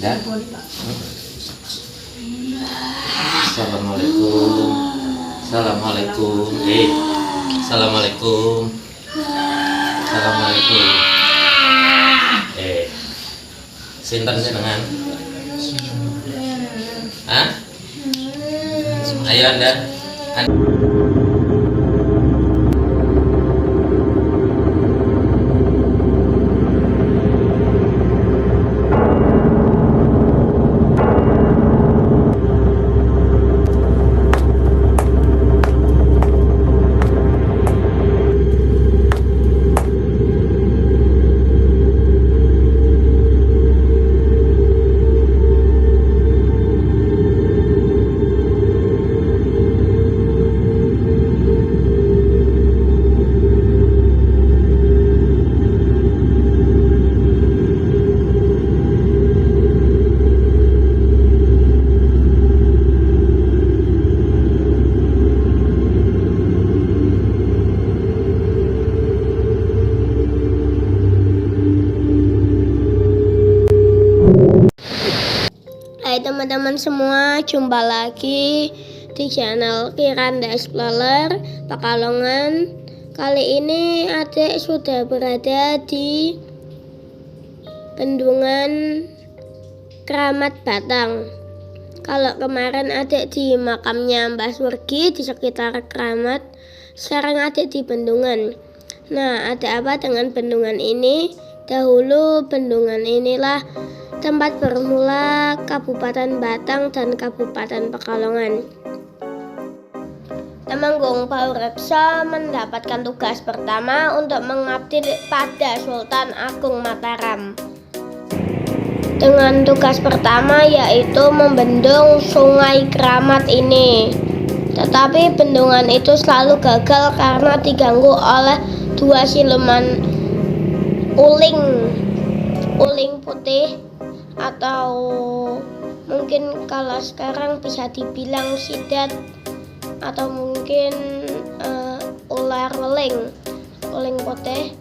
Ya. Assalamualaikum. Assalamualaikum. Assalamualaikum. Assalamualaikum. Sinten jenengan? Hah? Ayo Anda. Hai teman-teman semua, jumpa lagi di channel Kiranda Explorer Pekalongan. Kali ini adik sudah berada di Bendungan Keramat Batang. Kalau kemarin adik di makamnya Mbah Surgi di sekitar Keramat, sekarang adik di Bendungan. Nah, ada apa dengan bendungan ini? Dahulu bendungan inilah tempat bermula Kabupaten Batang dan Kabupaten Pekalongan. Temanggung Baurekso mendapatkan tugas pertama untuk mengabdi pada Sultan Agung Mataram. Dengan tugas pertama yaitu membendung Sungai Keramat ini. Tetapi bendungan itu selalu gagal karena diganggu oleh dua siluman uling putih, atau mungkin kalau sekarang bisa dibilang sidat, atau mungkin ular weling putih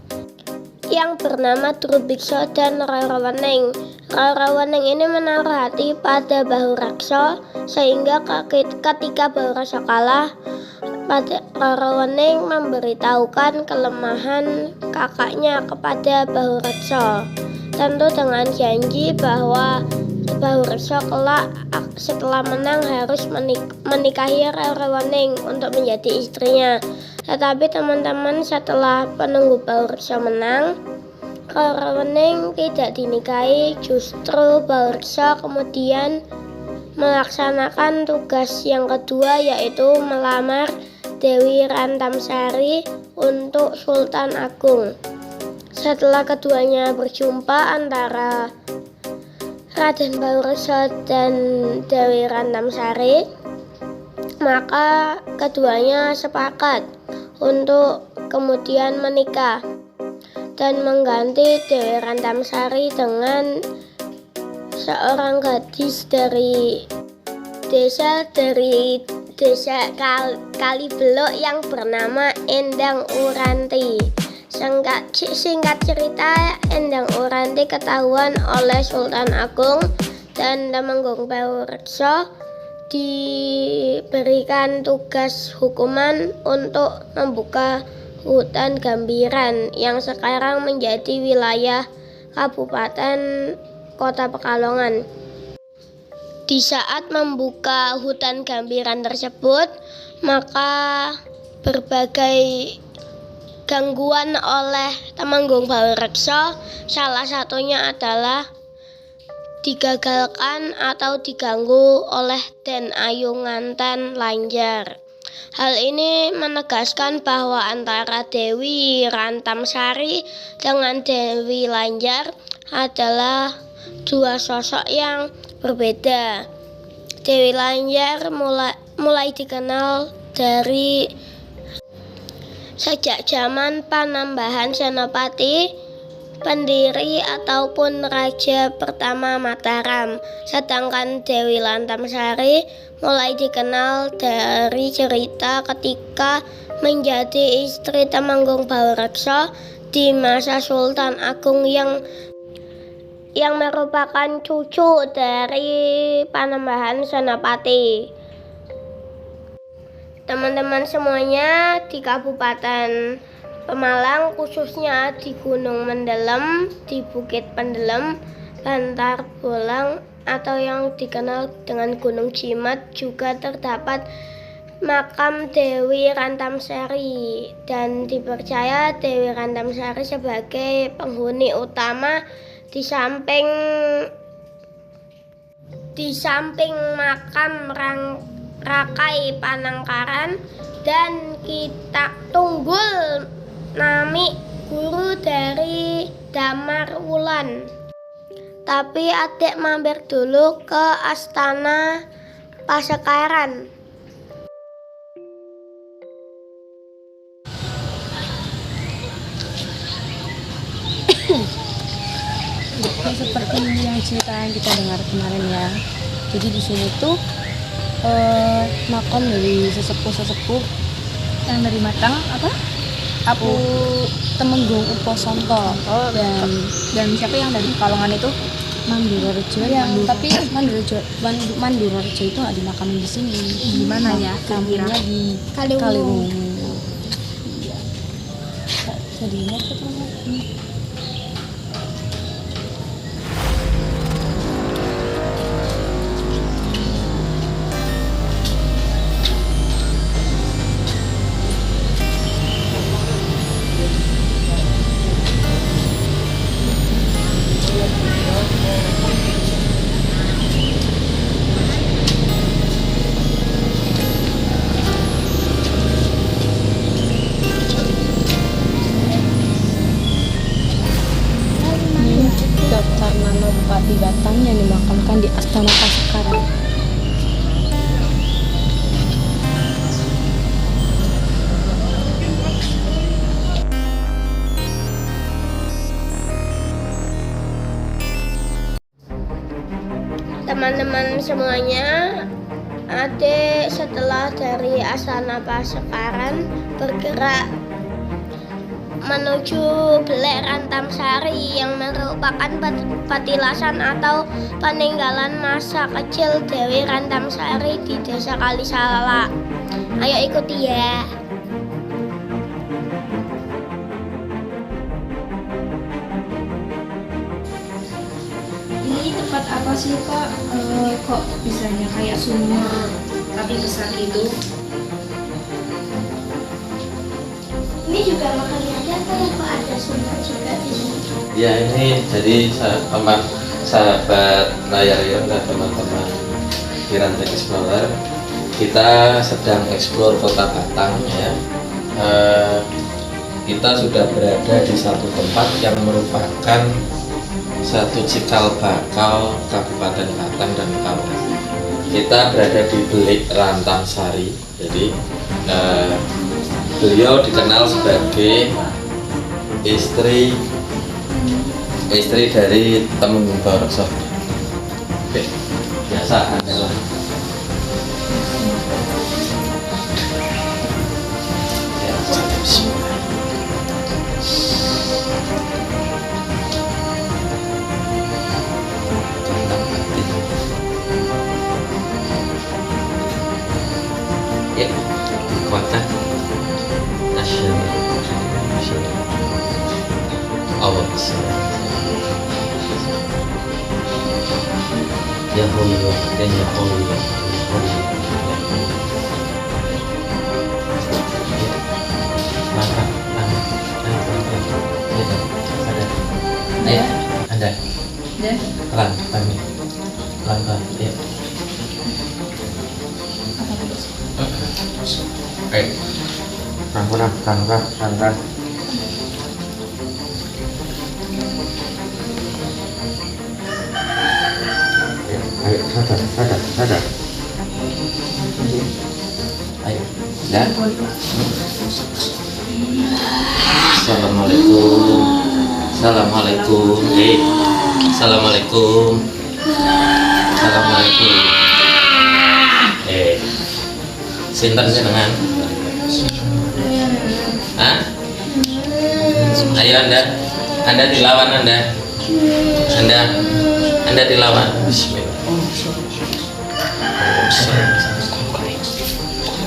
yang bernama Drubiksa dan Rarawaning. Rarawaning ini menaruh hati pada Baurekso sehingga ketika Baurekso kalah, Rarawaning memberitahukan kelemahan kakaknya kepada Baurekso, tentu dengan janji bahwa Baurekso kelak setelah menang harus menikahi Rarawaning untuk menjadi istrinya. Tetapi teman-teman, setelah penunggu Baurekso menang, Rarawaning tidak dinikahi. Justru Baurekso kemudian melaksanakan tugas yang kedua, yaitu melamar Dewi Rantamsari untuk Sultan Agung. Setelah keduanya berjumpa antara Raden Baurekso dan Dewi Rantamsari, maka keduanya sepakat untuk kemudian menikah dan mengganti Dewi Rantamsari dengan seorang gadis dari desa Kalibelok yang bernama Endang Uranti. Singkat cerita, Endang Uranti ketahuan oleh Sultan Agung dan Temanggung Baurekso diberikan tugas hukuman untuk membuka hutan Gambiran yang sekarang menjadi wilayah Kabupaten Kota Pekalongan. Di saat membuka hutan Gambiran tersebut, maka berbagai gangguan oleh Temanggung Baurekso, salah satunya adalah digagalkan atau diganggu oleh Den Ayu Nganten Lanjar. Hal ini menegaskan bahwa antara Dewi Rantamsari dengan Dewi Lanjar adalah dua sosok yang berbeda. Dewi Lanjar mulai dikenal dari sejak zaman Panembahan Senopati, pendiri ataupun raja pertama Mataram. Sedangkan Dewi Rantamsari mulai dikenal dari cerita ketika menjadi istri Temanggung Baurekso di masa Sultan Agung yang yang merupakan cucu dari Panembahan Senapati. Teman-teman semuanya di Kabupaten Pemalang, khususnya di Gunung Mendelem, di Bukit Pendelem, Bantar Bolang atau yang dikenal dengan Gunung Jimat, juga terdapat makam Dewi Rantamsari, dan dipercaya Dewi Rantamsari sebagai penghuni utama di samping makam Rakai Panangkaran dan Kitak Tunggul Nami, guru dari Damar Wulan. Tapi adik mampir dulu ke Astana Pasekaran. Seperti yang cerita yang kita dengar kemarin ya. Jadi di sini tuh makam dari sesepuh yang dari Matang Apu Temenggung Uposonto dan siapa yang dari Kalongan itu Mandurorejo ya, tapi Mandurorejo itu ada makam di sini. Di mana ya? Kampungnya di Kaliwungu. Jadi daftar nama Bupati Batang yang dimakamkan di Astana Pasekaran. Teman-teman semuanya, adik setelah dari Astana Pasekaran bergerak menuju Belek Rantamsari yang merupakan petilasan atau peninggalan masa kecil Dewi Rantamsari di Desa Kalisala. Ayo ikuti ya. Ini tempat apa sih Kak? Kok bisanya kayak sumur tapi besar gitu? Ini juga makamnya ada apa ya, kok ada sumur juga di sini? Ya, ini jadi sahabat layar Yon dan teman-teman Piranti Explorer, kita sedang eksplor kota Batang ya. Kita sudah berada di satu tempat yang merupakan satu cikal bakal Kabupaten Batang dan kawasan. Kita berada di Belek Rantamsari. Jadi beliau dikenal sebagai istri dari Temenggung Barokso. Oke, biasa adalah ya, kekuatan nasional Allah ya Allah dan ya Allah ayo Anda pelan ya. Oke, pelan. Ayo, sadar. Ayo, ya. Assalamualaikum. Sinten jenengan? Hah? Ayo Anda dilawan Anda. Anda dilawan. Bismillah.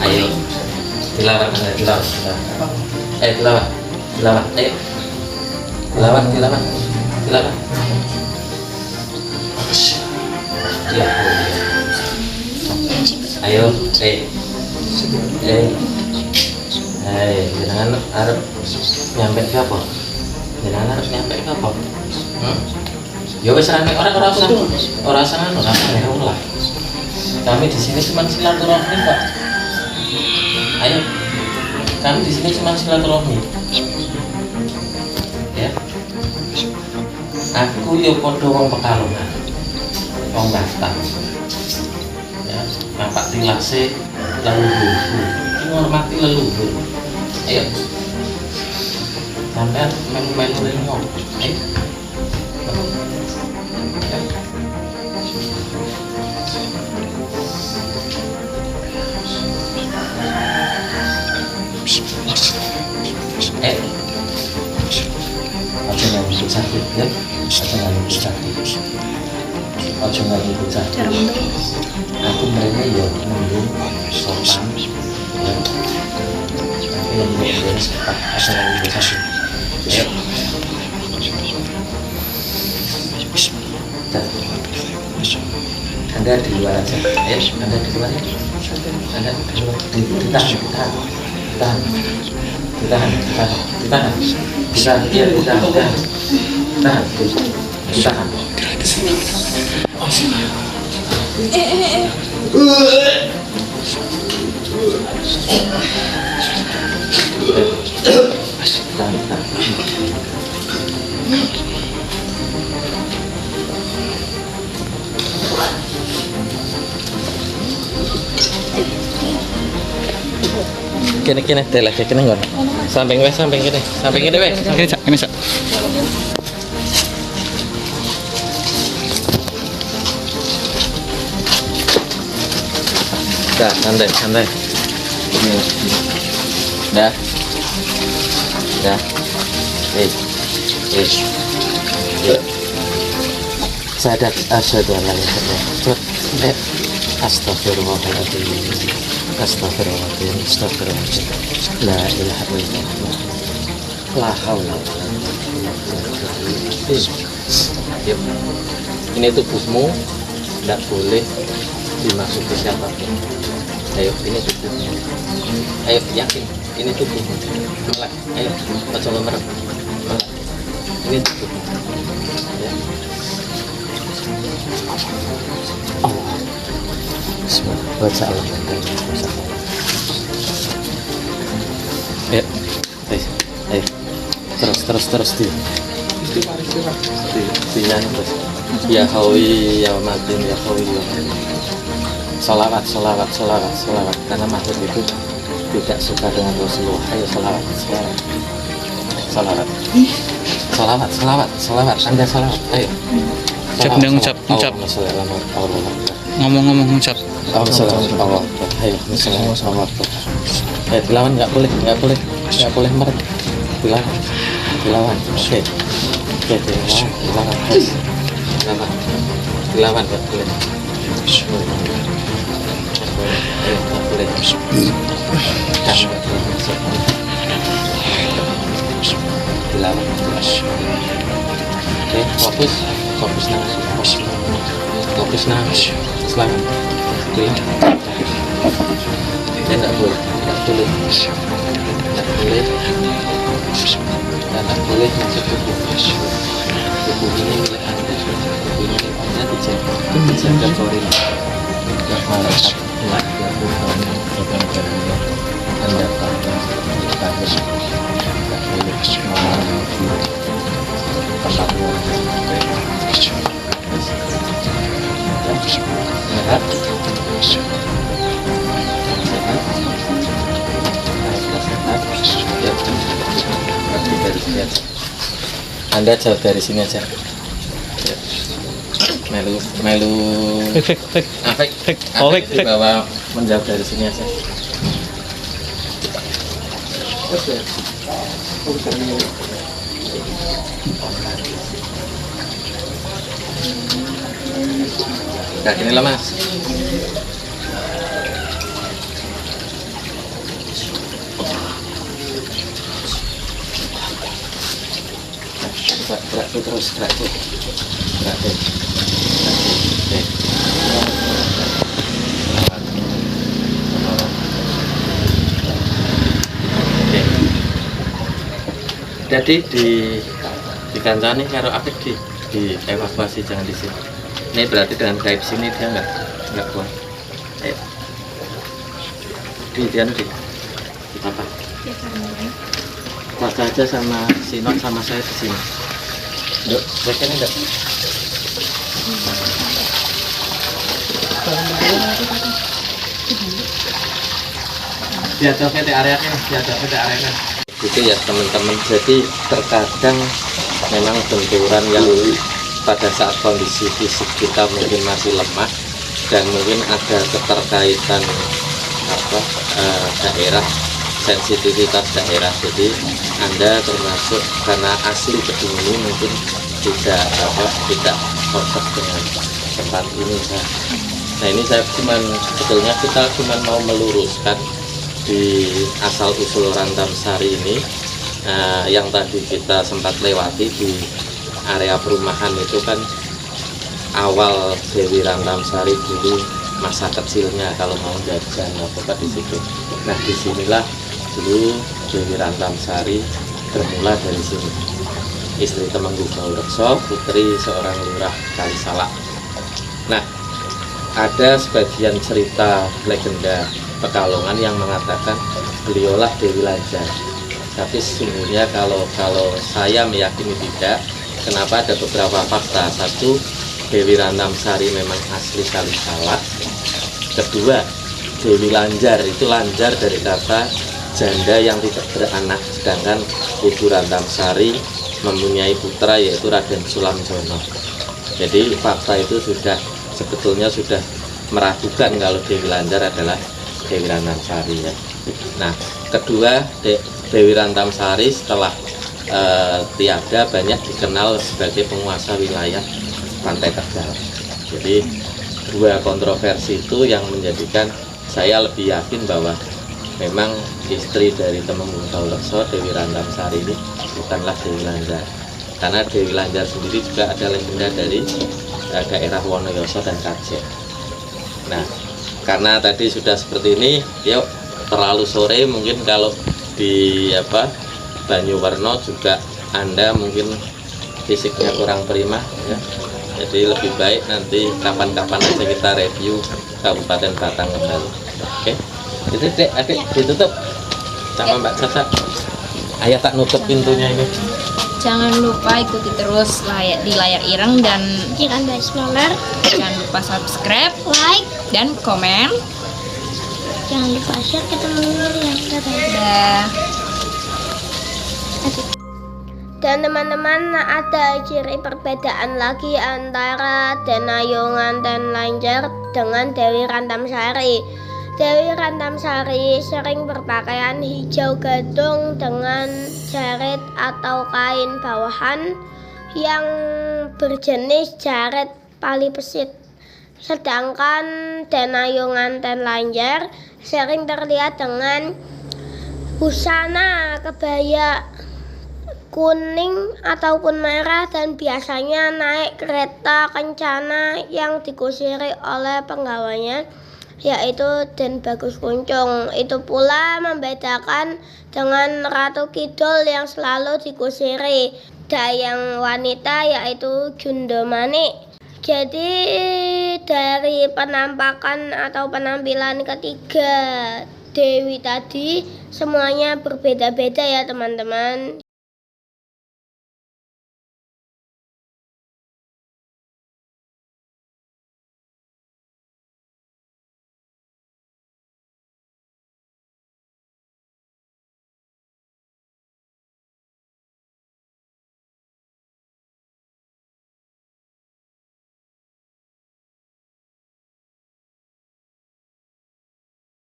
Ayo, dilawan. Dilawan. Ayo, dilawan. Ya. Ayo, jenengan arep nyampe ke apa? Ya wis ora usah lah. Kami di sini cuma silaturahmi, Pak. Ayo. Kami di sini cuma silaturahmi. Ya. Aku yo padha wong Pekalongan. Wong Batam. Ya, Bapak tilase leluhurku. Menghormati leluhur. Ayo. Sampai melu-melu ngomong. Ayo. Aja nggak ikut sakit ya, aja nggak ikut sakit. Aku mereka ya mendung sopan ya, tapi lembut beres cepat. Aja nggak ikut sakit. Ayo. Anda di luar aja. Ayo, Anda di luar ya. Anda di luar. Ditahan. Kene teh lagi kene ngono. Samping kene wes. Ini sak. Dah, santai. Dah. Sadat asyhadu an la ilaha illallah. Astagfirullahaladzim. La ilaha illallah. La haula wala quwwata illa billah. Ini tubuhmu, tidak boleh dimasuki siapapun. Ayo, ini tubuhmu. Ayo, yakin, ini tubuhmu. Melek, ayo, coba merem. Melek, ini tubuhmu. Ya. Allah. Bismillah. Baca Allah. Ya, ayo. Terus di. Dinyanyi terus. Ya Hawi, ya Matin, ya Hawi, ya Matin. Salawat. Karena makhluk itu tidak suka dengan Rasulullah. Ayo salawat. Anda salawat. Ayo. Ngucap. Ngomong ngucap. Allah. Ayo, salawat. Dilawan nggak boleh merem. Dilawan. Oke. Dilawan nggak boleh. Ayo, nggak boleh. Dilawan. Oke, fokus nafas. Selamat. Ya nggak boleh masuk tubuh ini milik Anda dijaga korin ya malaikat ya Tuhan Anda pada nggak boleh tempat luar Anda jauh dari sini aja. Ya. Melu. Fik. Di bawah menjauh dari sini aja. Nah, gini lah Mas. Gerak tuh terus, gerak tuh. Gerak tuh. Oke. Oke. Jadi di kancane karo apik di evakuasi, jangan di sini. Ini berarti dengan kait sini dia nggak kuat. Ayo. Di apa? Pas aja sama Sinon sama saya di sini. Yuk, ini enggak? Dihadapi di area ini, dihadapi di area ini. Gitu ya teman-teman. Jadi terkadang memang benturan yang pada saat kondisi fisik kita mungkin masih lemah dan mungkin ada keterkaitan daerah, sensitivitas daerah. Jadi Anda termasuk karena asli gedung ini mungkin tidak cocok dengan tempat ini. Nah ini saya sebetulnya kita cuma mau meluruskan di asal usul Rantam Sari ini. Yang tadi kita sempat lewati di area perumahan itu kan awal Dewi Rantam Sari dulu masa kecilnya kalau mau jajan apa di situ. Nah disinilah dulu Dewi Rantam Sari bermula dari sini. Istri Temenggung Gaulrekso, putri seorang lurah Kalisalak. Nah ada sebagian cerita legenda Pekalongan yang mengatakan beliaulah Dewi Lanjar. Tapi sesungguhnya kalau saya meyakini tidak. Kenapa? Ada beberapa fakta. Satu, Dewi Rantam Sari memang asli Kalisalak. Kedua, Dewi Lanjar itu lanjar dari kata janda yang tidak beranak, sedangkan Ibu Rantam Sari mempunyai putra yaitu Raden Sulamjono. Jadi fakta itu sebetulnya sudah meragukan kalau Dewi Lanjar adalah Dewi Rantam Sari ya. Nah, kedua, Dewi Rantam Sari setelah tiada banyak dikenal sebagai penguasa wilayah Pantai Tegal. Jadi dua kontroversi itu yang menjadikan saya lebih yakin bahwa memang istri dari Temenggung Gaulrekso, Dewi Rantam Sari ini bukanlah Dewi Lanjar. Karena Dewi Lanjar sendiri juga ada legenda dari daerah Wonoyoso dan Kajen. Nah, karena tadi sudah seperti ini, yuk terlalu sore mungkin kalau di Banyuwarno juga Anda mungkin fisiknya kurang prima ya. Jadi lebih baik nanti kapan-kapan aja kita review Kabupaten Batang kembali. Oke. Itu Dek, Adik ditutup sama Mbak Caca. Ayah tak nutup pintunya ini. Jangan lupa ikuti terus di layar ireng dan Jangan lupa Explorer, jangan lupa subscribe, like, dan komen. jangan lupa share ke teman-teman yang Dah. Dan teman-teman, ada ciri perbedaan lagi antara Denayungan dan Lanjar dengan Dewi Rantam Sari. Dewi Rantam Sari sering berpakaian hijau gadung dengan jarit atau kain bawahan yang berjenis jarit pali pesit. Sedangkan Denayungan dan Lanjar sering terlihat dengan busana kebaya kuning ataupun merah dan biasanya naik kereta kencana yang dikusiri oleh penggawanya yaitu Den Bagus Kuncung. Itu pula membedakan dengan Ratu Kidul yang selalu dikusiri dayang wanita yaitu Jundomani. Jadi dari penampakan atau penampilan ketiga Dewi tadi semuanya berbeda-beda ya teman-teman.